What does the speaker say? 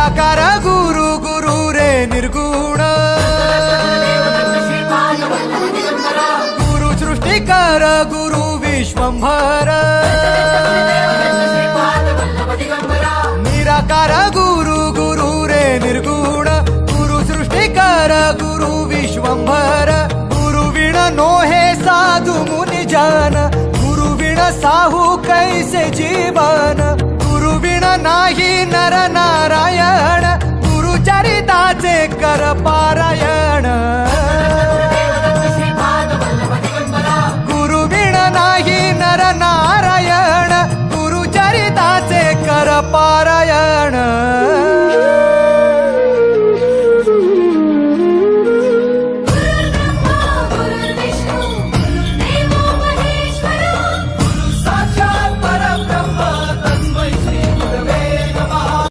निराकार गुरु गुरु रे निर्गुण गुरु सृष्टिकर गुरु विश्वंभर निराकार गुरु गुरु रे निर्गुण गुरु सृष्टिकर गुरु विश्वंभर गुरु विण नोहे साधु मुनि जन गुरु विण साहू कैसे जीवन गुरु विण नाही नर नारायण गुरु चरिताचे कर पारायण